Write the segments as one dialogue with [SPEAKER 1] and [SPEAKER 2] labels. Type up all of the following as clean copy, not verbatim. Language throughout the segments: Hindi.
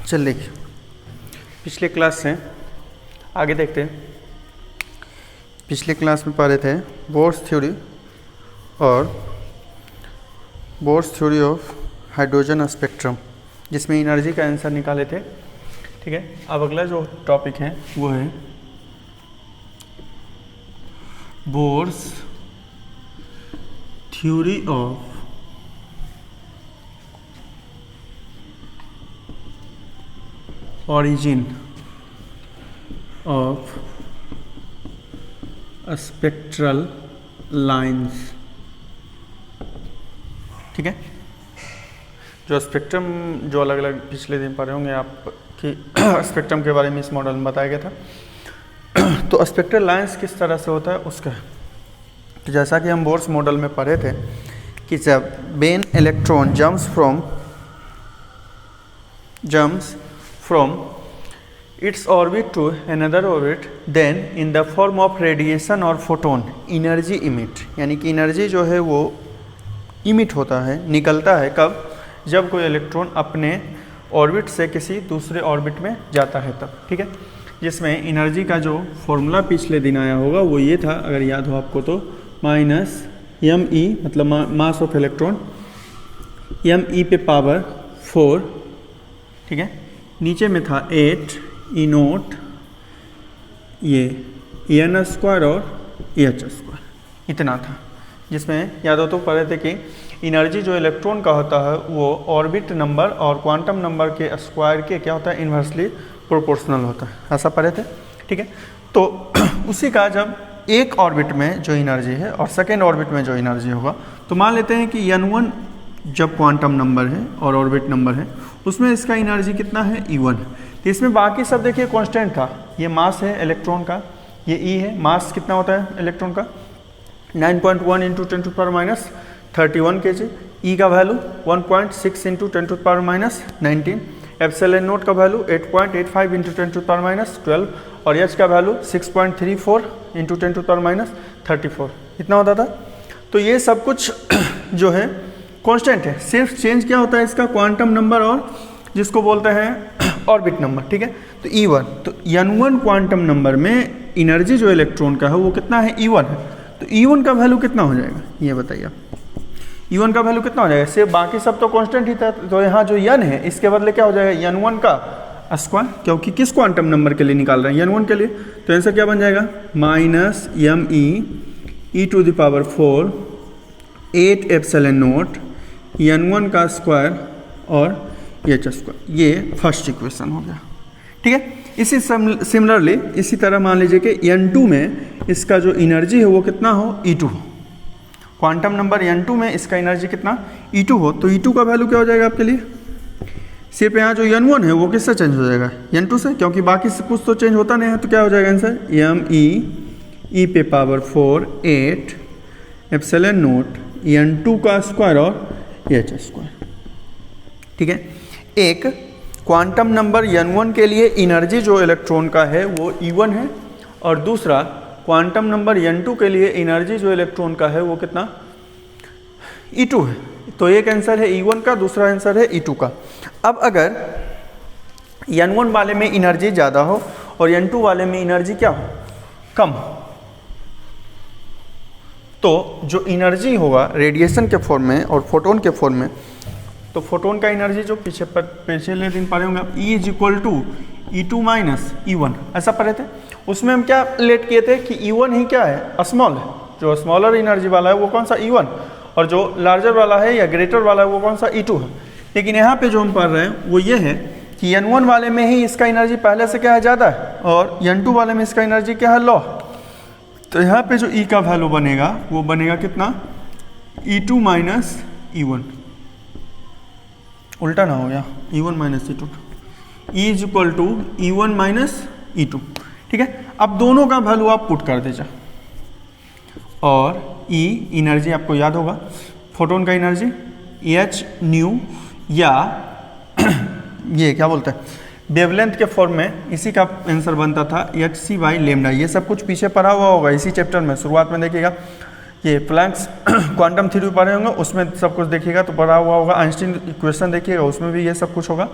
[SPEAKER 1] चल देखिए, पिछले क्लास से आगे देखते हैं। पिछले क्लास में पढ़ रहे थे बोर्स थ्योरी और bourse theory of hydrogen spectrum, जिसमें एनर्जी का आंसर निकाले थे। ठीक है, अब अगला जो टॉपिक है वो है bourse theory of origin of spectral lines। ठीक है, जो स्पेक्ट्रम जो अलग अलग पिछले दिन पढ़े होंगे आप कि स्पेक्ट्रम के बारे में इस मॉडल में बताया गया था। तो स्पेक्ट्रल लाइंस किस तरह से होता है उसका, तो जैसा कि हम बोर्स मॉडल में पढ़े थे कि जब when electron jumps from its orbit to another orbit, then in the form of radiation or photon energy emit, यानी कि एनर्जी जो है वो इमिट होता है, निकलता है कब, जब कोई इलेक्ट्रॉन अपने ऑर्बिट से किसी दूसरे ऑर्बिट में जाता है तब। ठीक है, जिसमें एनर्जी का जो फॉर्मूला पिछले दिन आया होगा वो ये था, अगर याद हो आपको तो, माइनस me मतलब मास ऑफ इलेक्ट्रॉन, me पे पावर 4। ठीक है, नीचे में था 8 ई नोट, ये एन स्क्वायर और एच स्क्वायर, इतना था। जिसमें याद हो तो पढ़े थे कि एनर्जी जो इलेक्ट्रॉन का होता है वो ऑर्बिट नंबर और क्वांटम नंबर के स्क्वायर के क्या होता है, इन्वर्सली प्रोपोर्शनल होता है, ऐसा पढ़े थे। ठीक है, तो उसी का जब एक ऑर्बिट में जो एनर्जी है और सेकेंड ऑर्बिट में जो एनर्जी होगा, तो मान लेते हैं कि n1 जब क्वांटम नंबर है और ऑर्बिट नंबर है उसमें इसका एनर्जी कितना है, E1। तो इसमें बाकी सब देखिए कांस्टेंट था, ये मास है इलेक्ट्रॉन का, ये E है, मास कितना होता है इलेक्ट्रॉन का 9.1 into 10 to power minus 31 kg, E का value 1.6 into 10 to power minus 19, epsilon naught का value 8.85 into 10 to power minus 12 और H का value 6.34 into 10 to power minus 34, इतना होता था। तो ये सब कुछ जो है कांस्टेंट है, सिर्फ चेंज क्या होता है इसका, क्वांटम नंबर और जिसको बोलते हैं ऑर्बिट नंबर। ठीक है, तो E1, तो n1 क्वांटम नंबर में एनर्जी जो इलेक्ट्रॉन का है वो कितना है, E1 है। तो E1 का वैल्यू कितना हो जाएगा ये बताइए आप, E1 का वैल्यू कितना हो जाएगा, सिर्फ बाकी सब तो कांस्टेंट ही था। तो यहाँ जो n है इसके बदले क्या हो जाएगा, n1 का स्क्वायर, क्योंकि किस क्वांटम नंबर के लिए निकाल रहे हैं, n1 के लिए। तो आंसर क्या बन जाएगा, minus me e to the power 4 8 epsilon naught n1 का स्क्वायर और एच स्क्वायर, ये फर्स्ट इक्वेशन हो गया। ठीक है, इसी सिमिलरली इसी तरह मान लीजिए कि n2 में इसका जो एनर्जी है वो कितना हो, E2 हो। क्वांटम नंबर n2 में इसका एनर्जी कितना, E2 हो। तो E2 का वैल्यू क्या हो जाएगा आपके लिए, सिर्फ यहाँ जो n1 है वो किससे चेंज हो जाएगा, n2 से, क्योंकि बाकी से कुछ तो चेंज होता नहीं है। तो क्या हो जाएगा आंसर, me e पे पावर 4 8 एप्सिलॉन नोट n2 का स्क्वायर और एच स्क्वायर। ठीक है, एक क्वांटम नंबर n1 के लिए एनर्जी जो इलेक्ट्रॉन का है वो E1 है, और दूसरा क्वांटम नंबर n2 के लिए एनर्जी जो इलेक्ट्रॉन का है वो कितना, E2 है। तो एक आंसर है E1 का, दूसरा आंसर है E2 का। अब अगर n1 वाले में एनर्जी ज़्यादा हो और n2 वाले में एनर्जी क्या हो, कम हो, तो जो एनर्जी होगा रेडिएशन के फॉर्म में और फोटोन के फॉर्म में, तो फोटोन का एनर्जी जो पिछले दिन पढ़े होंगे आप, E is equal to E2 minus E1, ऐसा पढ़े थे। उसमें हम क्या रिलेट किए थे कि E1 ही क्या है, स्मॉल है, जो स्मॉलर एनर्जी वाला है वो कौन सा, E1, और जो लार्जर वाला है या ग्रेटर वाला है वो कौन सा, E2 है। लेकिन यहाँ पे जो हम पढ़ रहे हैं वो ये है कि n1 वाले में ही इसका एनर्जी पहले से क्या है, ज़्यादा है, और n2 वाले में इसका एनर्जी क्या है, लो। तो यहाँ पे जो E का वैल्यू बनेगा वो बनेगा कितना, E2 माइनस E1, उल्टा ना हो गया, E1 minus E2, E is equal to E1 minus E2। ठीक है, अब दोनों का वैल्यू आप पुट कर दीजिए, और E एनर्जी आपको याद होगा, फोटोन का एनर्जी H न्यू, या ये क्या बोलते हैं वेवलेंथ के फॉर्म में, इसी का आंसर बनता था hc बाई लेमडा। ये सब कुछ पीछे पढ़ा हुआ होगा इसी चैप्टर में, शुरुआत में देखिएगा ये प्लैंक्स क्वांटम थ्योरी पढ़े होंगे उसमें सब कुछ देखिएगा तो पढ़ा हुआ होगा, आइंस्टीन इक्वेशन देखिएगा उसमें भी ये सब कुछ होगा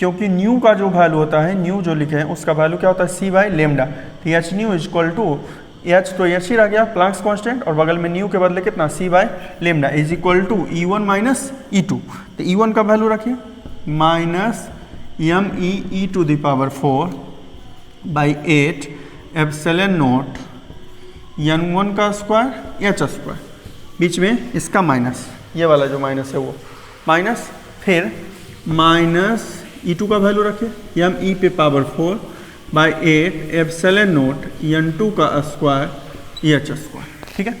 [SPEAKER 1] क्योंकि न्यू का जो वैल्यू होता है, न्यू जो लिखे हैं उसका वैल्यू क्या होता है, सी बाई लेमडा। तो H nu is equal to H, तो एच ही रह गया प्लैंक्स कांस्टेंट, और बगल में न्यू के बदले कितना, C by lambda is equal to E1 minus E2। तो E1 का वैल्यू रखिए minus me(e⁴ by 8 epsilon not n1 का स्क्वायर h स्क्वायर, बीच में इसका माइनस, ये वाला जो माइनस है वो माइनस, फिर माइनस E2 का वैल्यू रखिए me⁴ by 8 epsilon not n2 का स्क्वायर h स्क्वायर। ठीक है,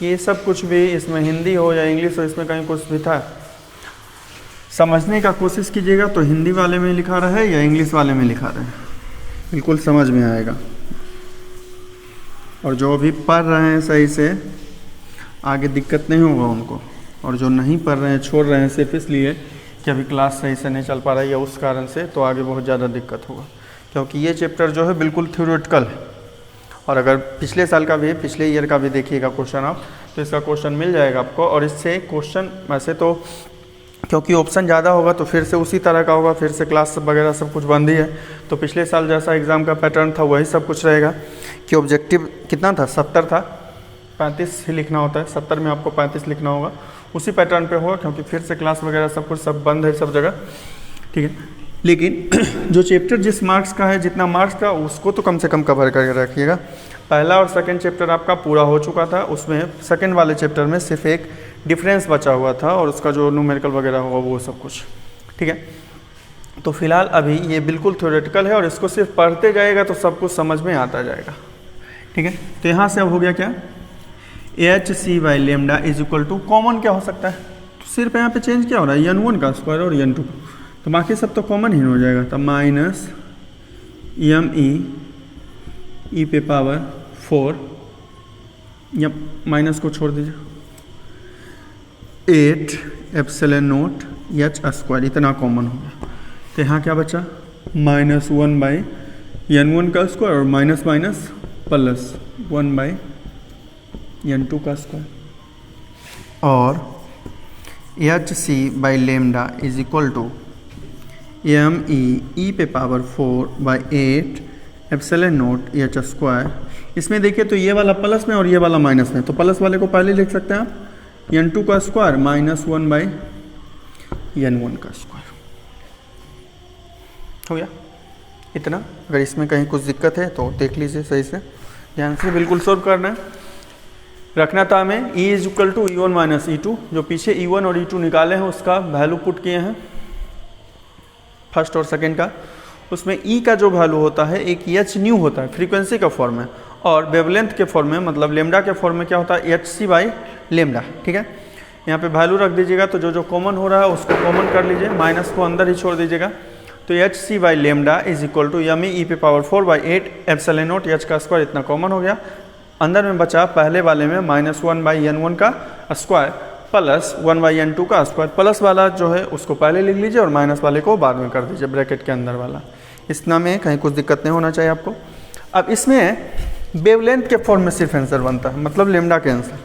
[SPEAKER 1] ये सब कुछ भी इसमें हिंदी हो या इंग्लिश हो, इसमें कहीं कुछ भी था, समझने का कोशिश कीजिएगा तो हिंदी वाले में लिखा रहे या इंग्लिश वाले में लिखा रहे, बिल्कुल समझ में आएगा। और जो भी पढ़ रहे हैं सही से, आगे दिक्कत नहीं होगा उनको, और जो नहीं पढ़ रहे हैं, छोड़ रहे हैं सिर्फ इसलिए कि अभी क्लास सही से नहीं चल पा रहा है या उस कारण से, तो आगे बहुत ज़्यादा दिक्कत होगा, क्योंकि ये चैप्टर जो है बिल्कुल थ्योरेटिकल है। और अगर पिछले साल का भी, पिछले ईयर का भी देखिएगा क्वेश्चन आप, तो इसका क्वेश्चन मिल जाएगा आपको। और इससे क्वेश्चन वैसे तो, क्योंकि ऑप्शन ज़्यादा होगा तो फिर से उसी तरह का होगा, फिर से क्लास वगैरह सब कुछ बंद ही है, तो पिछले साल जैसा एग्ज़ाम का पैटर्न था वही सब कुछ रहेगा। कि ऑब्जेक्टिव कितना था, 70 था, 35 ही लिखना होता है, 70 में आपको 35 लिखना होगा, उसी पैटर्न पे होगा, क्योंकि फिर से क्लास वगैरह सब कुछ सब बंद है सब जगह। ठीक है, लेकिन जो चैप्टर जिस मार्क्स का है, जितना मार्क्स का, उसको तो कम से कम कवर करके रखिएगा। पहला और सेकंड चैप्टर आपका पूरा हो चुका था, उसमें सेकंड वाले चैप्टर में सिर्फ एक डिफरेंस बचा हुआ था, और उसका जो न्यूमेरिकल वगैरह होगा वो सब कुछ। ठीक है, तो फिलहाल अभी ये बिल्कुल थ्योरेटिकल है, और इसको सिर्फ पढ़ते जाएगा तो सब कुछ समझ में आता जाएगा। ठीक है, तो यहाँ से अब हो गया क्या, H C by lambda is equal to, common क्या हो सकता है, तो सिर्फ यहाँ पे चेंज क्या हो रहा है, n1 का स्क्वायर और n2, तो बाकी सब तो कॉमन ही हो जाएगा। तो माइनस me⁴, या माइनस को छोड़ दीजिए, 8 एप्सिलॉन नॉट h स्क्वायर, इतना कॉमन हो गया। तो यहाँ क्या बचा, -1 बाई n1 का स्क्वायर, और minus minus plus 1 by n2 का स्क्वायर, और H C by lambda is equal to me⁴ by 8 epsilon naught h square. इसमें देखिए तो ये वाला प्लस में और ये वाला माइनस में, तो प्लस वाले को पहले लिख सकते हैं आप, n2 का स्क्वायर माइनस 1 बाई n1 का स्क्वायर हो गया इतना। अगर इसमें कहीं कुछ दिक्कत है तो देख लीजिए सही से, ध्यान से बिल्कुल सॉल्व करना है। रखना था हमें E is equal to E1 minus E2, जो पीछे E1 और E2 निकाले हैं उसका वैल्यू पुट किए हैं फर्स्ट और सेकंड का। उसमें E का जो वैल्यू होता है एक एच न्यू होता है फ्रीक्वेंसी का फॉर्म में, और वेवलेंथ के फॉर्म में मतलब लेमडा के फॉर्म में क्या होता है, एच सी बाई लेमडा। ठीक है, यहाँ पे वैल्यू रख दीजिएगा, तो जो जो कॉमन हो रहा है उसको कॉमन कर लीजिए, माइनस को अंदर ही छोड़ दीजिएगा। तो H C by lambda is equal to me⁴ by 8 epsilon naught h का स्क्वायर, इतना कॉमन हो गया। अंदर में बचा पहले वाले में -1 बाई n1 का स्क्वायर प्लस 1 बाई n2 का स्क्वायर। प्लस वाला जो है उसको पहले लिख लीजिए और माइनस वाले को बाद में कर दीजिए ब्रैकेट के अंदर वाला। इतना में कहीं कुछ दिक्कत नहीं होना चाहिए आपको। अब इसमें वेवलेंथ के फॉर्म में सिर्फ आंसर बनता है, मतलब लेमडा का आंसर।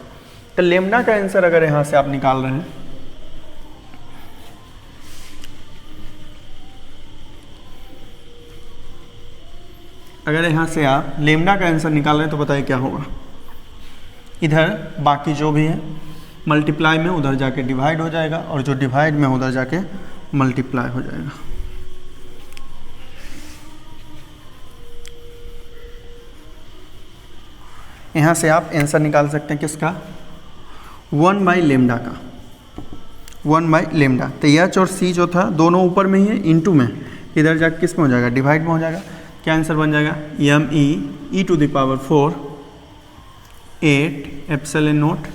[SPEAKER 1] तो लेमडा का आंसर अगर यहाँ से आप निकाल रहे हैं, अगर यहाँ से आप लेमडा का आंसर निकाल रहे हैं तो बताइए क्या होगा। इधर बाकी जो भी है मल्टीप्लाई में उधर जाके डिवाइड हो जाएगा, और जो डिवाइड में उधर जाके मल्टीप्लाई हो जाएगा। यहाँ से आप आंसर निकाल सकते हैं किसका, 1 बाई लेमडा का, 1 बाई लेमडा। तो एच और सी जो था दोनों ऊपर में ही है, इनटू में इधर जाके किस में हो जाएगा, डिवाइड में हो जाएगा। क्या आंसर बन जाएगा, me⁴ 8 epsilon naught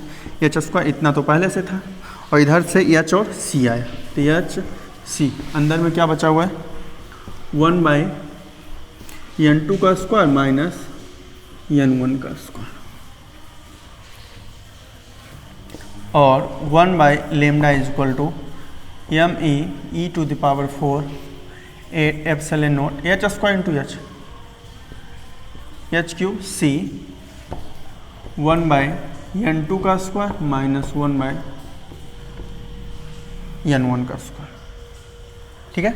[SPEAKER 1] h square, इतना तो पहले से था, और इधर से एच और सी आया, तो एच सी अंदर में क्या बचा हुआ है, 1 बाई n2 का स्क्वायर माइनस n1 का स्क्वायर, और 1 by lambda is equal to me⁴ 8 epsilon naught h square into h cube C 1 by n2 का स्क्वायर माइनस 1 बाई n1 का स्क्वायर। ठीक है,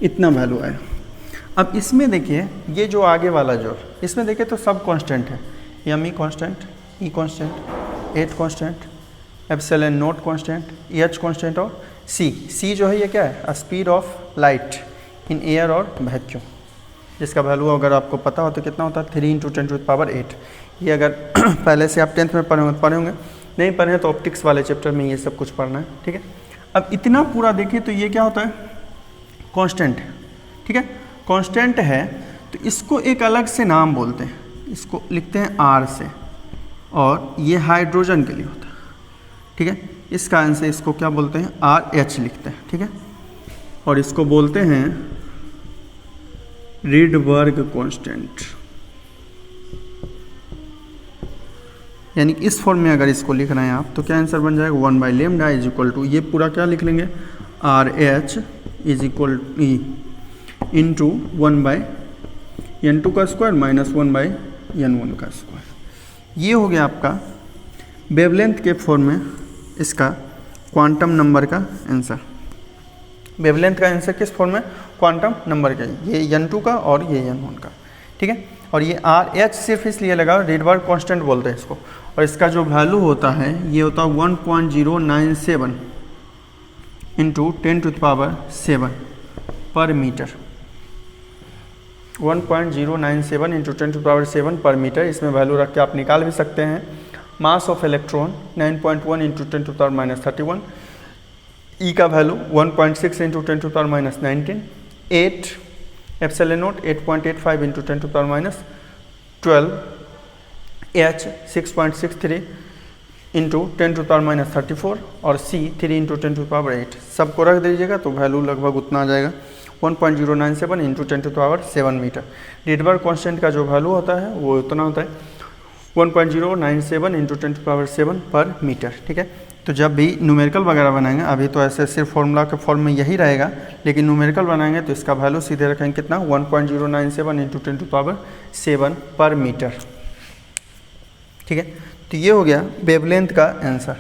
[SPEAKER 1] इतना वैल्यू आया। अब इसमें देखिए ये जो आगे वाला जो इसमें देखिए तो सब कांस्टेंट है, M E constant, E constant, eight constant, epsilon naught constant, H constant और सी जो है ये क्या है, speed of light in air और वैक्यूम, जिसका वैल्यू अगर आपको पता हो तो कितना होता है 3 × 10⁸। ये अगर पहले से आप 10th में पढ़े होंगे, नहीं पढ़े हैं तो ऑप्टिक्स वाले चैप्टर में ये सब कुछ पढ़ना है, ठीक है। अब इतना पूरा देखिए तो ये क्या होता है, कांस्टेंट है, ठीक है। कांस्टेंट है तो इसको एक अलग से नाम बोलते हैं, इसको लिखते हैं आर से, और ये हाइड्रोजन के लिए होता है, ठीक है। इस कारण से इसको क्या बोलते हैं, आर एच लिखते हैं, ठीक है। और इसको बोलते हैं रिडबर्ग कांस्टेंट, यानी इस फॉर्म में अगर इसको लिख रहे हैं आप तो क्या आंसर बन जाएगा 1/λ इज इक्वल टू, ये पूरा क्या लिख लेंगे, R H is equal E into 1/n2 का स्क्वायर माइनस 1/n1 का स्क्वायर। ये हो गया आपका वेवलेंथ के फॉर्म में इसका क्वांटम नंबर का आंसर। वेवलेंथ का आंसर किस फॉर्म में, क्वांटम नंबर का, ये n2 का और ये n1 का, ठीक है। और ये आर एच सिर्फ इसलिए लगा, रिडबर्ग कांस्टेंट बोलते हैं इसको, और इसका जो वैल्यू होता है ये होता है 1.097 इंटू 10⁷ पर मीटर, 1.097 इंटू 10⁷ पर मीटर। इसमें वैल्यू रख के आप निकाल भी सकते हैं। मास ऑफ इलेक्ट्रॉन 9.1 इंटू 10⁻31, ई का value 1.6 into 10⁻19, 8 epsilon not 8.85 into 10⁻12, H 6.63 into 10⁻34 और सी 3 इंटू 10⁸। सबको रख दीजिएगा तो वैल्यू लगभग उतना आ जाएगा 1.097 इंटू 10⁷ मीटर। रिडबर्ग कांस्टेंट का जो वैल्यू होता है वो उतना होता है 1.097 इंटू 10⁷ पर मीटर, ठीक है। तो जब भी न्यूमेरिकल वगैरह बनाएंगे, अभी तो ऐसे सिर्फ फॉर्मूला के फॉर्म में यही रहेगा, लेकिन न्यूमेरिकल बनाएंगे तो इसका वैल्यू सीधे रखेंगे कितना, 1.097 इंटू 10⁷ पर मीटर, ठीक है। तो ये हो गया वेवलेंथ का आंसर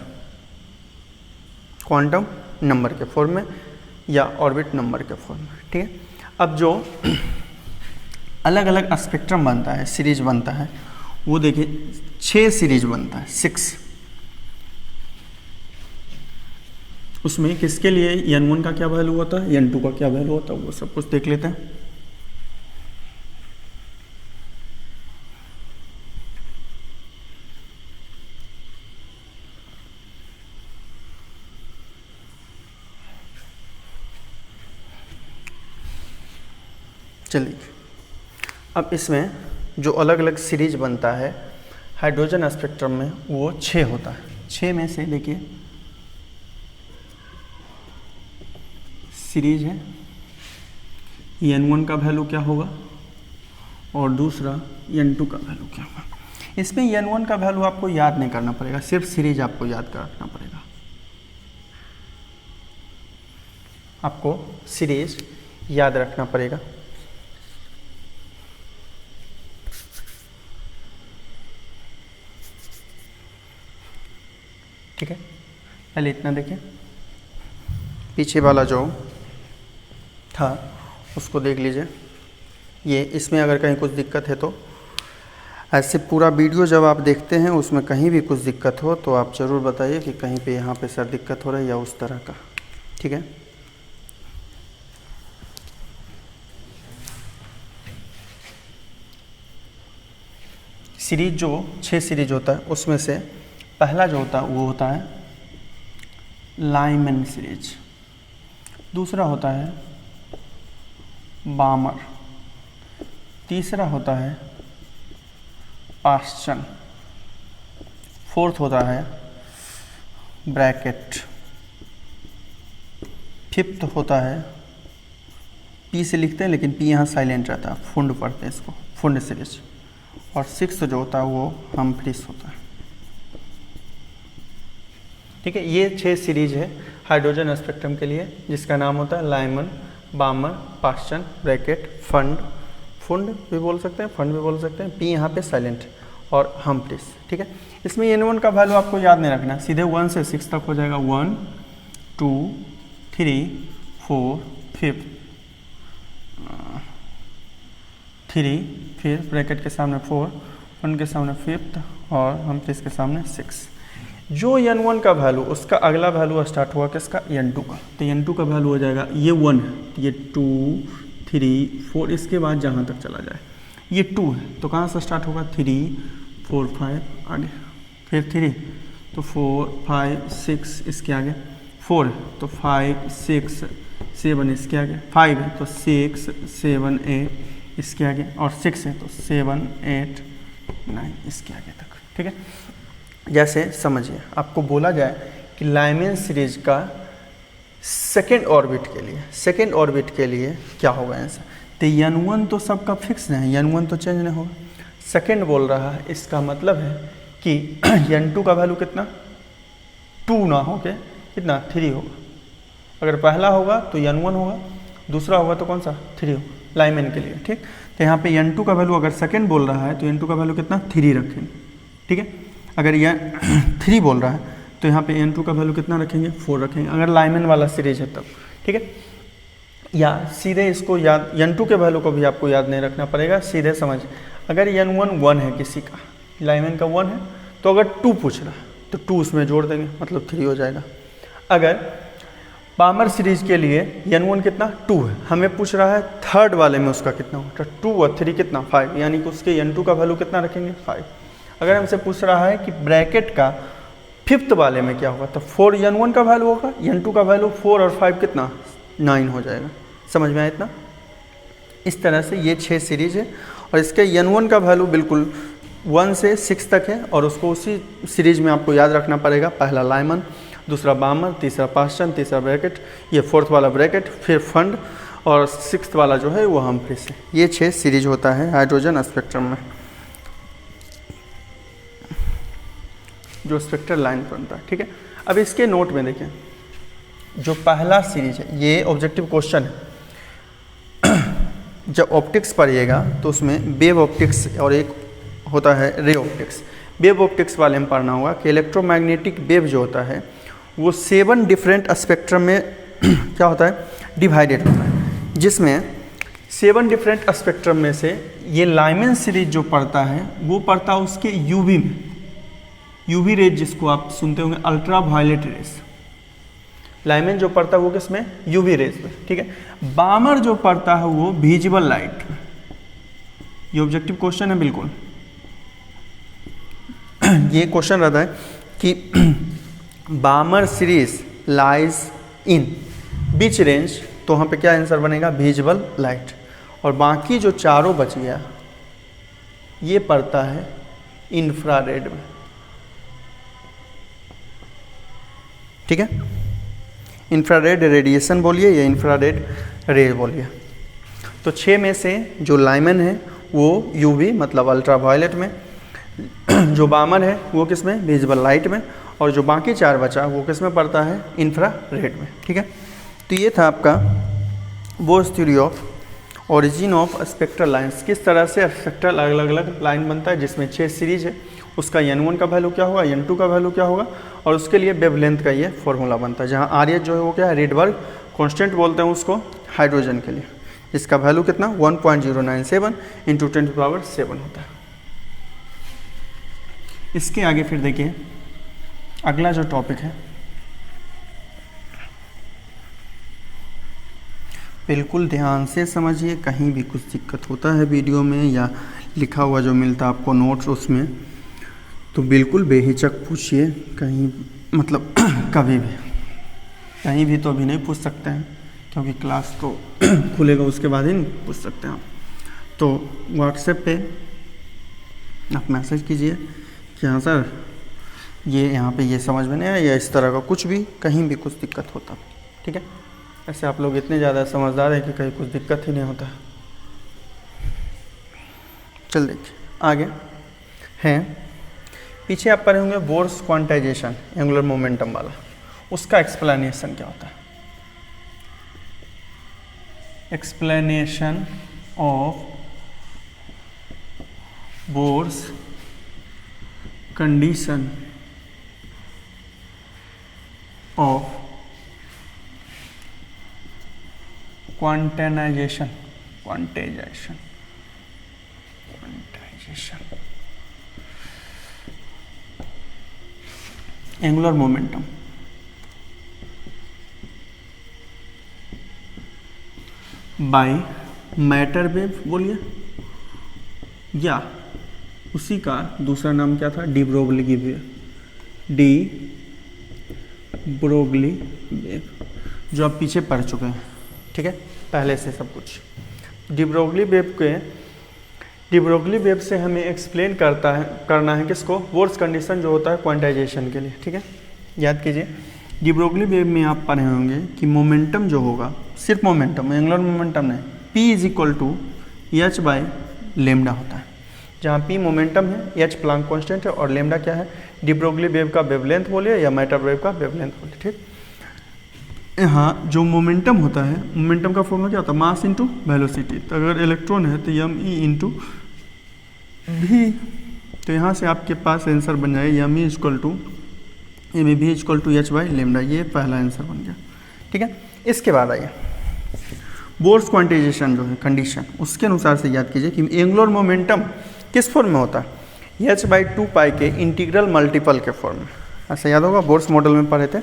[SPEAKER 1] क्वांटम नंबर के फॉर्म में या ऑर्बिट नंबर के फॉर्म में, ठीक है। अब जो अलग अलग स्पेक्ट्रम बनता है, सीरीज बनता है, वो देखिए 6 सीरीज बनता है, 6। उसमें किसके लिए n1 का क्या वैल्यू होता है, n2 का क्या वैल्यू होता है, वो सब कुछ देख लेते हैं। चलिए, अब इसमें जो अलग अलग सीरीज बनता है हाइड्रोजन स्पेक्ट्रम में वो 6 होता है। 6 में से देखिए सीरीज है, n1 का वैल्यू क्या होगा और दूसरा n2 का वैल्यू क्या होगा। इसमें n1 का वैल्यू आपको याद नहीं करना पड़ेगा, सिर्फ सीरीज आपको याद कर रखना पड़ेगा। आपको सीरीज याद रखना पड़ेगा। ठीक है, पहले इतना देखें, पीछे वाला जो था उसको देख लीजिए। ये इसमें अगर कहीं कुछ दिक्कत है तो ऐसे पूरा वीडियो जब आप देखते हैं उसमें कहीं भी कुछ दिक्कत हो तो आप ज़रूर बताइए कि कहीं पे यहाँ पे सर दिक्कत हो रहा है या उस तरह का, ठीक है। सीरीज जो 6 सीरीज होता है उसमें से पहला जो होता है वो होता है लाइमन सीरीज, दूसरा होता है बामर, तीसरा होता है पास्चन, फोर्थ होता है ब्रैकेट, फिफ्थ होता है पी से लिखते हैं लेकिन पी यहाँ साइलेंट रहता है, फुंड पढ़ते हैं इसको, फुंड सीरीज, और सिक्स्थ जो होता है वो हम्फ्रीज होता है। ठीक है, ये 6 सीरीज है हाइड्रोजन स्पेक्ट्रम के लिए, जिसका नाम होता है लाइमन, बामर, पास्चन, ब्रैकेट, फुंड भी बोल सकते हैं, फंड भी बोल सकते हैं, पी यहाँ पे साइलेंट, और हम्फ्रीज। ठीक है, इसमें n1 का वैल्यू आपको याद नहीं रखना, सीधे 1 से 6 तक हो जाएगा, 1 2 3 4 5 3, फिर ब्रैकेट के सामने 4, 1 के सामने 5th और हम किसके सामने 6। जो n1 का वैल्यू उसका अगला वैल्यू स्टार्ट हुआ किसका n2 का, तो n2 का वैल्यू हो जाएगा ये 1 है, ये 2, 3, 4, इसके बाद जहाँ तक चला जाए ये 2 है, तो कहाँ से स्टार्ट होगा 3, 4, 5 आगे, फिर 3 तो 4, 5, 6 इसके आगे, 4 है तो 5, 6, 7 इसके आगे, 5 है तो 6, 7, 8 इसके आगे और 6 है तो 7, 8, 9 इसके आगे तक। ठीक है, जैसे समझिए आपको बोला जाए कि लाइमन सीरीज का सेकेंड ऑर्बिट के लिए क्या होगा आंसर, तो n1 तो सबका फिक्स है, n1 तो चेंज नहीं होगा। सेकेंड बोल रहा है, इसका मतलब है कि n2 का वैल्यू कितना 2 ना हो के कितना 3 होगा। अगर पहला होगा तो n1 होगा, दूसरा होगा तो कौन सा 3 होगा लाइमन के लिए। ठीक, तो यहाँ पे n2 का वैल्यू अगर सेकेंड बोल रहा है तो n2 का वैल्यू कितना 3 रखेंगे। ठीक है, अगर यह 3 बोल रहा है तो यहाँ पे n2 का वैल्यू कितना रखेंगे 4 रखेंगे, अगर लाइमन वाला सीरीज है तब। ठीक है, या सीधे इसको याद n2 के वैल्यू को भी आपको याद नहीं रखना पड़ेगा, सीधे समझ, अगर n1 1 है किसी का, लाइमन का 1 है तो अगर 2 पूछ रहा है तो 2 उसमें जोड़ देंगे मतलब 3 हो जाएगा। अगर पामर सीरीज के लिए n1 कितना 2 है, हमें पूछ रहा है थर्ड वाले में उसका कितना होगा, तो 2 और 3 कितना 5, यानी कि उसके n2 का वैल्यू कितना रखेंगे 5। अगर हमसे पूछ रहा है कि ब्रैकेट का फिफ्थ वाले में क्या होगा, तो 4 n1 का वैल्यू होगा, n2 का वैल्यू 4 और 5 कितना 9 हो जाएगा। समझ में आया इतना? इस तरह से ये 6 सीरीज है और इसके n1 का वैल्यू बिल्कुल 1 से 6 तक है और उसको उसी सीरीज में आपको याद रखना पड़ेगा। पहला लाइमन, दूसरा बामर, तीसरा पास्टन, तीसरा ब्रैकेट, ये 4th वाला ब्रैकेट, फिर फंड और 6th वाला जो है वो हम्फ्री से। ये 6 सीरीज होता है हाइड्रोजन स्पेक्ट्रम में जो स्पेक्ट्रल लाइन बनता है। ठीक है, अब इसके नोट में देखें, जो पहला सीरीज है ये ऑब्जेक्टिव क्वेश्चन है। जब ऑप्टिक्स पढ़िएगा तो उसमें वेव ऑप्टिक्स और एक होता है रे ऑप्टिक्स। वेव ऑप्टिक्स वाले में पढ़ना होगा कि इलेक्ट्रोमैग्नेटिक वेव जो होता है वो 7 डिफरेंट स्पेक्ट्रम में क्या होता है डिवाइडेड होता है, जिसमें 7 डिफरेंट स्पेक्ट्रम में से ये लाइमन सीरीज जो पढ़ता है वो पढ़ता है उसके यूवी में, यूवी रेज जिसको आप सुनते होंगे अल्ट्रा वायलेट रेज। लाइमन जो पढ़ता है वो किसमें यूवी रेज में। ठीक है, बामर जो पढ़ता है वो विजिबल लाइट में। ये ऑब्जेक्टिव क्वेश्चन है बिल्कुल। ये क्वेश्चन रहता है कि Balmer series lies in beach range, तो वहाँ पे क्या आंसर बनेगा विजिबल लाइट। और बाकी जो चारों बच गया ये पढ़ता है इंफ्रारेड में। ठीक है, इंफ्रारेड रेडिएशन बोलिए या इंफ्रारेड रे बोलिए। तो 6 में से जो लाइमन है वो यूवी मतलब अल्ट्रा वायलेट में, जो बामर है वो किस में विजिबल लाइट में, और जो बाकी 4 बचा वो किस में पड़ता है इंफ्रारेड में। ठीक है, तो ये था आपका bourse theory of origin of spectral lines. किस तरह से स्पेक्ट्रल अलग अलग लाइन बनता है, जिसमें 6 सीरीज है, उसका n1 का वैल्यू क्या होगा, n2 का वैल्यू क्या होगा, और उसके लिए वेवलेंथ का ये फॉर्मूला बनता है। जहाँ आरएच जो है वो क्या है रिडबर्ग कांस्टेंट बोलते हैं उसको हाइड्रोजन के लिए, जिसका वैल्यू कितना 1.097 इंटू 10⁻⁷ होता है। इसके आगे फिर देखिए अगला जो टॉपिक है, बिल्कुल ध्यान से समझिए, कहीं भी कुछ दिक्कत होता है वीडियो में या लिखा हुआ जो मिलता है आपको नोट्स उसमें, तो बिल्कुल बेहिचक पूछिए, कहीं मतलब कहीं भी तो अभी नहीं पूछ सकते हैं क्योंकि क्लास तो खुलेगा उसके बाद ही नहीं पूछ सकते हैं आप। तो व्हाट्सएप पे आप मैसेज कीजिए कि हाँ सर ये यहाँ पे ये समझ में नहीं आया या इस तरह का कुछ भी, कहीं भी कुछ दिक्कत होता। ठीक है, ऐसे आप लोग इतने ज़्यादा समझदार हैं कि कहीं कुछ दिक्कत ही नहीं होता। चल देखिए आगे हैं, पीछे आप पढ़े होंगे बोर्स क्वांटाइजेशन एंगुलर मोमेंटम वाला, उसका एक्सप्लेनेशन क्या होता है। Explanation of Bohr's condition of quantization quantization, angular momentum by matter wave बोलिए, या उसी का दूसरा नाम क्या था, de Broglie wave, de Broglie wave, जो आप पीछे पढ़ चुके हैं, ठीक है, पहले से सब कुछ। डी ब्रोगली वेव से हमें एक्सप्लेन करना है किसको, बोर्स कंडीशन जो होता है क्वांटाइजेशन के लिए, ठीक है। याद कीजिए, डी ब्रोगली वेव में आप पढ़े होंगे कि मोमेंटम जो होगा, सिर्फ मोमेंटम, एंगुलर मोमेंटम नहीं, P is equal to H by lambda होता है, जहाँ P मोमेंटम है, एच प्लांक कांस्टेंट है और लेमडा क्या है, डी ब्रोगली वेव का वेवलेंथ बोलिए या मैटर वेव का वेवलेंथ बोलिए, ठीक। यहाँ जो मोमेंटम होता है, मोमेंटम का फॉर्मूला क्या होता है, मास इंटू वेलोसिटी, तो अगर इलेक्ट्रॉन है तो एम ई इंटू भी, तो यहाँ से आपके पास आंसर बन जाएगा M E equal to M E भी equal to H by lambda, ये पहला आंसर बन गया, ठीक है। इसके बाद आइए बोर्स क्वांटाइजेशन जो है कंडीशन, उसके अनुसार से याद कीजिए कि एंगुलर मोमेंटम किस फॉर्म में होता है, एच बाई 2 पाई के इंटीग्रल मल्टीपल के फॉर्म में। ऐसा याद होगा, बोर्स मॉडल में पढ़े थे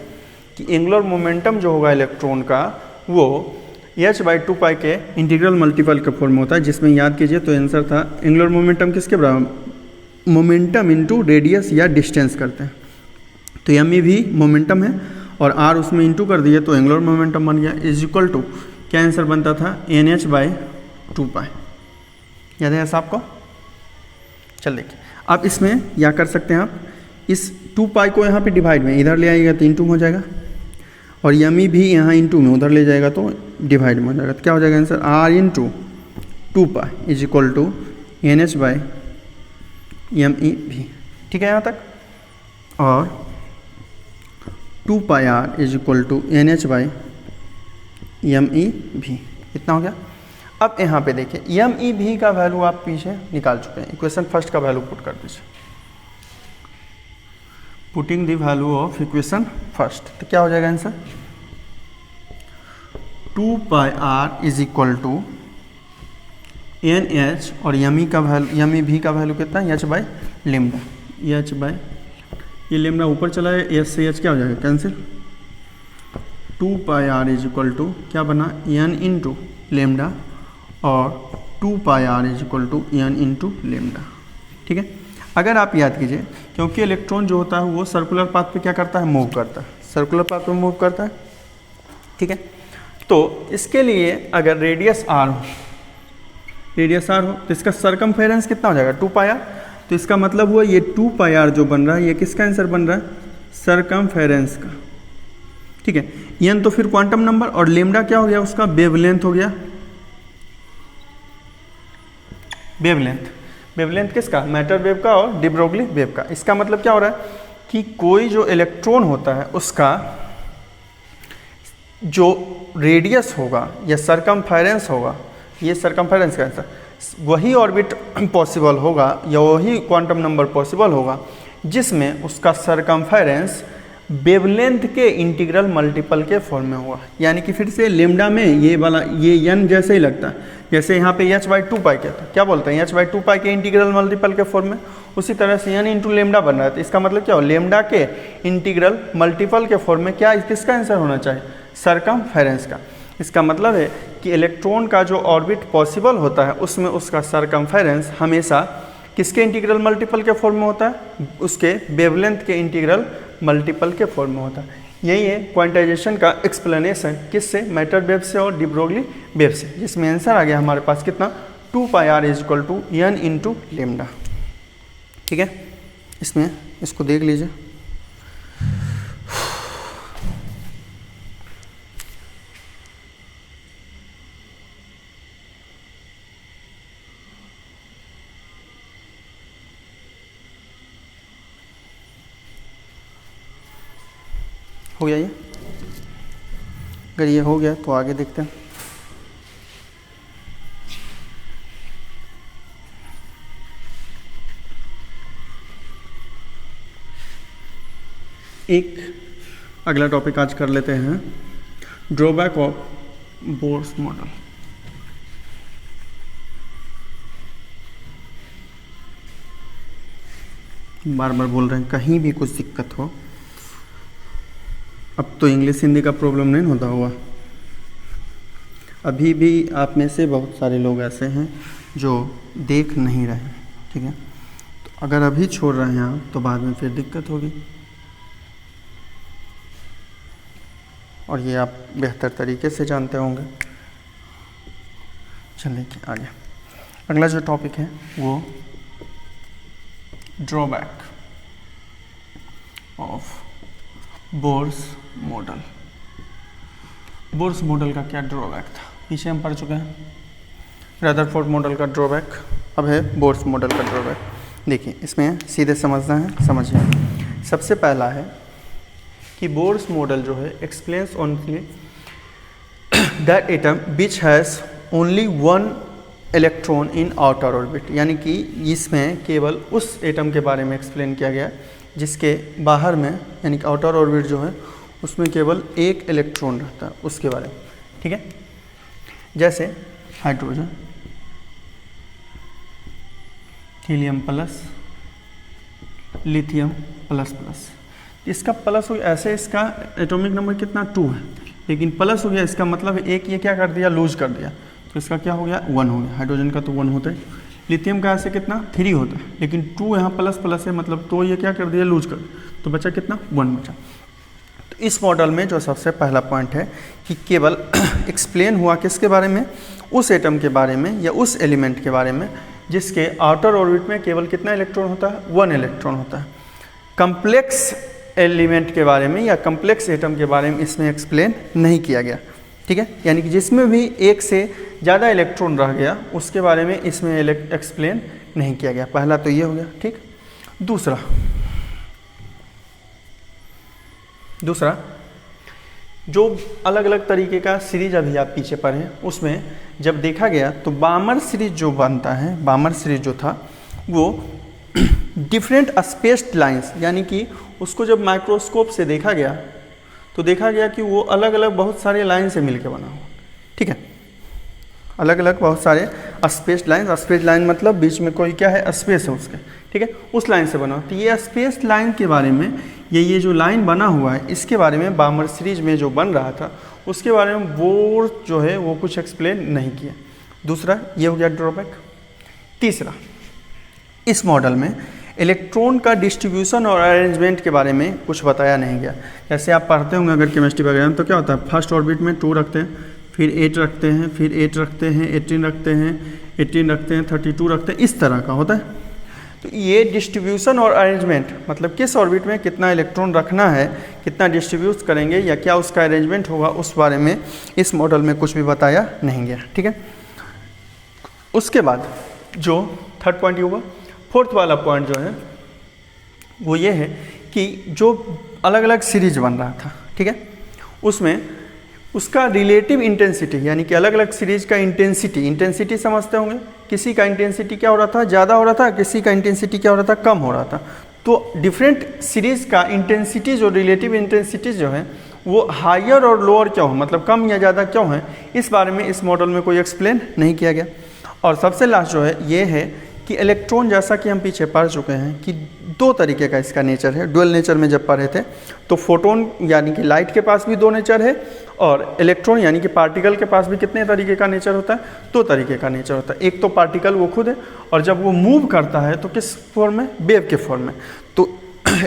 [SPEAKER 1] कि एंगुलर मोमेंटम जो होगा इलेक्ट्रॉन का, वो एच बाई 2 पाई के इंटीग्रल मल्टीपल के फॉर्म में होता है, जिसमें याद कीजिए तो आंसर था एंगुलर मोमेंटम किसके बराबर, मोमेंटम इंटू रेडियस या डिस्टेंस करते हैं, तो एम ई भी मोमेंटम है और आर उसमें इंटू कर दिए तो एंगुलर मोमेंटम बन गया, इज इक्वल टू क्या आंसर बनता था, एन एच बाई 2 पाई। याद है ऐसा आपको? चल देखिए, आप इसमें क्या कर सकते हैं, आप इस 2 पाई को यहाँ पे डिवाइड में इधर ले आइएगा तो इंटू में हो जाएगा, और यमी भी यहाँ इंटू में उधर ले जाएगा तो डिवाइड में हो जाएगा, तो क्या हो जाएगा answer, R into 2 pi is equal to N H by M E भी, ठीक है यहाँ तक। और 2 pi R is equal to N H by M E भी, इतना हो गया। अब यहाँ पे देखिए एम ई भी का वैल्यू आप पीछे निकाल चुके हैं, इक्वेशन फर्स्ट का वैल्यू पुट कर दीजिए, putting the value of equation first, तो क्या हो जाएगा answer, 2 pi R is equal to N H, और एम ई का वैल्यू, एम ई भी का वैल्यू कितना है, H by lambda, H by, ये लेमडा ऊपर चला है, एच से एच क्या हो जाएगा cancel, 2 pi R is equal to क्या बना, एन इंटू लेमडा, और 2 pi R is equal to N into lambda, ठीक है। अगर आप याद कीजिए, क्योंकि इलेक्ट्रॉन जो होता है वो सर्कुलर पाथ पे क्या करता है, मूव करता है, सर्कुलर पाथ पे मूव करता है, ठीक है। तो इसके लिए अगर रेडियस आर हो, रेडियस आर हो तो इसका सरकमफेरेंस कितना हो जाएगा, 2 पाई आर, तो इसका मतलब हुआ ये 2 पाई आर जो बन रहा है ये किसका आंसर बन रहा है, सरकमफेरेंस का, ठीक है। एन तो फिर क्वांटम नंबर, और लेमडा क्या हो गया, उसका वेवलेंथ हो गया, वेवलेंथ, वेवलेंथ किसका, मैटर वेव का और डी ब्रोगली वेव का। इसका मतलब क्या हो रहा है कि कोई जो इलेक्ट्रॉन होता है उसका जो रेडियस होगा या सरकमफेरेंस होगा, ये सरकमफेरेंस का आंसर, वही ऑर्बिट पॉसिबल होगा या वही क्वांटम नंबर पॉसिबल होगा जिसमें उसका सरकमफेरेंस वेवलेंथ के इंटीग्रल मल्टीपल के फॉर्म में हुआ। यानी कि फिर से लेमडा में ये वाला ये एन जैसे ही लगता है, जैसे यहाँ पे एच बाई 2 पाई कहता है, क्या बोलते हैं, एच बाई 2 पाई के इंटीग्रल मल्टीपल के फॉर्म में, उसी तरह से एन इंटू लेमडा बन रहा है। तो इसका मतलब क्या हो, लेमडा के इंटीग्रल मल्टीपल के फॉर्म में क्या किसका आंसर होना चाहिए, सरकमफेरेंस का। इसका मतलब है कि इलेक्ट्रॉन का जो ऑर्बिट पॉसिबल होता है उसमें उसका सरकमफेरेंस हमेशा किसके इंटीग्रल मल्टीपल के फॉर्म में होता है, उसके वेवलेंथ के इंटीग्रल मल्टीपल के फॉर्म में होता है। यही है क्वांटाइजेशन का एक्सप्लेनेशन, किससे, मैटर वेव से और डी ब्रोगली वेव से, जिसमें आंसर आ गया हमारे पास कितना, 2 pi R is equal to N into lambda, ठीक है। इसमें इसको देख लीजिए, हो गया ये, अगर ये हो गया तो आगे देखते हैं। एक अगला टॉपिक आज कर लेते हैं, ड्रॉबैक ऑफ बोर्स मॉडल। बार बार बोल रहे हैं, कहीं भी कुछ दिक्कत हो। अब तो इंग्लिश हिंदी का प्रॉब्लम नहीं होता हुआ, अभी भी आप में से बहुत सारे लोग ऐसे हैं जो देख नहीं रहे हैं, ठीक है। तो अगर अभी छोड़ रहे हैं आप तो बाद में फिर दिक्कत होगी, और ये आप बेहतर तरीके से जानते होंगे। चलिए आगे, अगला जो टॉपिक है वो drawback of Bohr's model. Bohr's model का क्या ड्रॉबैक था, पीछे हम पढ़ चुके हैं। रदरफोर्ड मॉडल का ड्रॉबैक, अब है बोर्स मॉडल का ड्रॉबैक। देखिए इसमें सीधे समझना है, समझिए। सबसे पहला है कि बोर्स मॉडल जो है explains only that atom which has only one electron in outer orbit, यानी कि इसमें केवल उस एटम के बारे में एक्सप्लेन किया गया जिसके बाहर में, यानी कि आउटर ऑर्बिट जो है उसमें केवल एक इलेक्ट्रॉन रहता है, उसके बारे में, ठीक है। जैसे hydrogen, helium plus, lithium plus plus. इसका प्लस हो गया, ऐसे इसका एटॉमिक नंबर कितना 2 है, लेकिन प्लस हो गया, इसका मतलब एक ये क्या कर दिया, लूज कर दिया, तो इसका क्या हो गया 1 हो गया। हाइड्रोजन का तो 1 होता है, लिथियम का ऐसे कितना 3 होता है, लेकिन 2 यहाँ प्लस प्लस है, मतलब तो ये क्या कर दिया, लूज कर, तो बचा कितना 1 बचा। तो इस मॉडल में जो सबसे पहला पॉइंट है कि केवल एक्सप्लेन हुआ किसके बारे में, उस एटम के बारे में या उस एलिमेंट के बारे में जिसके आउटर ऑर्बिट में केवल कितना इलेक्ट्रॉन होता है, 1 इलेक्ट्रॉन होता है। कम्प्लेक्स एलिमेंट के बारे में या कम्प्लेक्स एटम के बारे में इसमें एक्सप्लेन नहीं किया गया, ठीक है। यानी कि जिसमें भी एक से ज़्यादा इलेक्ट्रॉन रह गया उसके बारे में इसमें एक्सप्लेन नहीं किया गया। पहला तो ये हो गया, ठीक। दूसरा जो अलग अलग तरीके का सीरीज अभी आप पीछे पढ़ें, उसमें जब देखा गया तो बामर सीरीज जो बनता है, बामर सीरीज जो था वो डिफरेंट स्पेस्ड लाइंस, यानी कि उसको जब माइक्रोस्कोप से देखा गया तो देखा गया कि वो अलग अलग बहुत सारे लाइन से मिलकर बना हुआ, ठीक है। अलग अलग बहुत सारे स्पेस्ड लाइन, स्पेस्ड लाइन मतलब बीच में कोई क्या है, स्पेस है उसके, ठीक है, उस लाइन से बना। तो ये स्पेस लाइन के बारे में, ये जो लाइन बना हुआ है इसके बारे में बामर सीरीज में जो बन रहा था उसके बारे में बोर जो है वो कुछ एक्सप्लेन नहीं किया। दूसरा ये हो गया ड्रॉबैक। तीसरा, इस मॉडल में इलेक्ट्रॉन का डिस्ट्रीब्यूशन और अरेंजमेंट के बारे में कुछ बताया नहीं गया। जैसे आप पढ़ते होंगे अगर केमिस्ट्री वगैरह में, तो क्या होता है, फर्स्ट ऑर्बिट में 2 रखते हैं, फिर 8 रखते हैं, फिर 8 रखते हैं, 18 रखते हैं, 18 रखते हैं, 32 रखते हैं, इस तरह का होता है। तो ये डिस्ट्रीब्यूशन और अरेंजमेंट मतलब किस ऑर्बिट में कितना इलेक्ट्रॉन रखना है, कितना डिस्ट्रीब्यूट करेंगे या क्या उसका अरेंजमेंट होगा, उस बारे में इस मॉडल में कुछ भी बताया नहीं गया, ठीक है। उसके बाद जो थर्ड पॉइंट होगा, फोर्थ वाला पॉइंट जो है वो ये है कि जो अलग अलग सीरीज बन रहा था, ठीक है, उसमें उसका रिलेटिव इंटेंसिटी, यानी कि अलग अलग सीरीज का इंटेंसिटी समझते होंगे, किसी का इंटेंसिटी क्या हो रहा था, ज़्यादा हो रहा था, किसी का इंटेंसिटी क्या हो रहा था, कम हो रहा था। तो डिफरेंट सीरीज का इंटेंसिटी जो रिलेटिव इंटेंसिटी जो है वो हायर और लोअर क्यों हो, मतलब कम या ज़्यादा क्यों है, इस बारे में इस मॉडल में कोई एक्सप्लेन नहीं किया गया। और सबसे लास्ट जो है ये है कि इलेक्ट्रॉन, जैसा कि हम पीछे पढ़ चुके हैं कि 2 तरीके का इसका नेचर है। डुअल नेचर में जब पढ़े थे तो फोटोन यानी कि लाइट के पास भी 2 नेचर है, और इलेक्ट्रॉन यानी कि पार्टिकल के पास भी कितने तरीके का नेचर होता है, 2 तरीके का नेचर होता है। एक तो पार्टिकल वो खुद है, और जब वो मूव करता है तो किस फॉर्म में, वेव के फॉर्म में। तो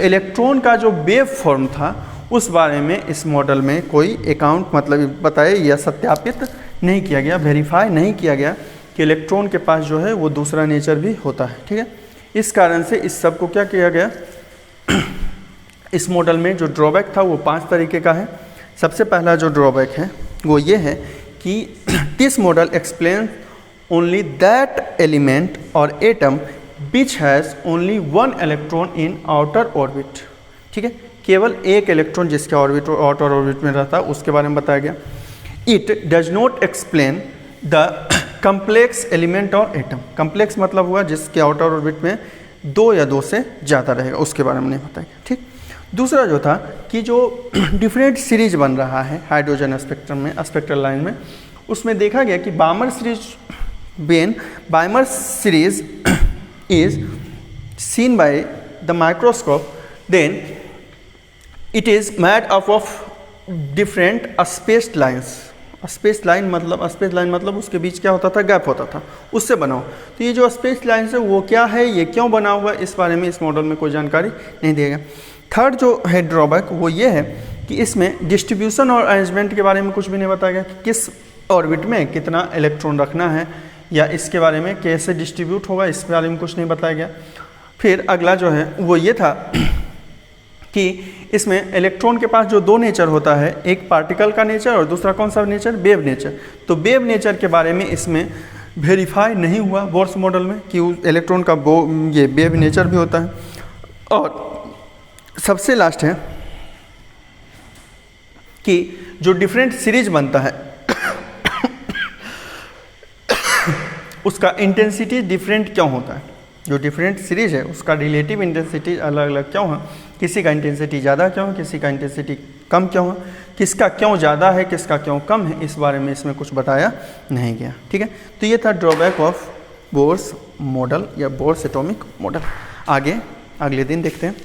[SPEAKER 1] इलेक्ट्रॉन का जो वेव फॉर्म था उस बारे में इस मॉडल में कोई अकाउंट मतलब बताए या सत्यापित नहीं किया गया, वेरीफाई नहीं किया गया कि इलेक्ट्रॉन के पास जो है वो दूसरा नेचर भी होता है, ठीक है। इस कारण से इस सब को क्या किया गया, इस मॉडल में जो ड्रॉबैक था वो 5 तरीके का है। सबसे पहला जो ड्रॉबैक है वो ये है कि this model explain only that element और atom which has only 1 electron in outer orbit, ठीक है, केवल एक इलेक्ट्रॉन जिसके ऑर्बिट आउटर ऑर्बिट में रहता है उसके बारे में बताया गया। It does not explain the complex element और एटम, कम्प्लेक्स मतलब हुआ जिसके आउटर ऑर्बिट में 2 या 2 से ज़्यादा रहेगा, उसके बारे में नहीं बताया गया, ठीक। दूसरा जो था कि जो डिफरेंट सीरीज बन रहा है हाइड्रोजन स्पेक्ट्रम में, स्पेक्ट्रल लाइन में, उसमें देखा गया कि Balmer series is seen by the microscope then it is made up of different spaced lines. Space line मतलब उसके बीच क्या होता था, गैप होता था, उससे बना हो। तो ये जो स्पेस लाइन है वो क्या है, ये क्यों बना हुआ है, इस बारे में इस मॉडल में कोई जानकारी नहीं दिया गया। थर्ड जो है ड्रॉबैक वो ये है कि इसमें डिस्ट्रीब्यूशन और अरेंजमेंट के बारे में कुछ भी नहीं बताया गया कि किस ऑर्बिट में कितना इलेक्ट्रॉन रखना है या इसके बारे में कैसे डिस्ट्रीब्यूट होगा, इस बारे में कुछ नहीं बताया गया। फिर अगला जो है वो ये था कि इसमें इलेक्ट्रॉन के पास जो दो नेचर होता है, एक पार्टिकल का नेचर और दूसरा कौन सा नेचर, वेव नेचर। तो वेव नेचर के बारे में इसमें वेरीफाई नहीं हुआ बोर्स मॉडल में कि इलेक्ट्रॉन का ये वेव नेचर भी होता है। और सबसे लास्ट है कि जो डिफरेंट सीरीज बनता है उसका इंटेंसिटी डिफरेंट क्यों होता है, जो डिफरेंट सीरीज है उसका रिलेटिव इंटेंसिटी अलग अलग क्यों है, किसी का इंटेंसिटी ज़्यादा क्यों है, किसी का इंटेंसिटी कम क्यों है, किसका क्यों ज़्यादा है, किसका क्यों कम है, इस बारे में इसमें कुछ बताया नहीं गया। ठीक है, तो ये था ड्रॉबैक ऑफ बोर्स मॉडल या बोर्स एटॉमिक मॉडल। आगे अगले दिन देखते हैं।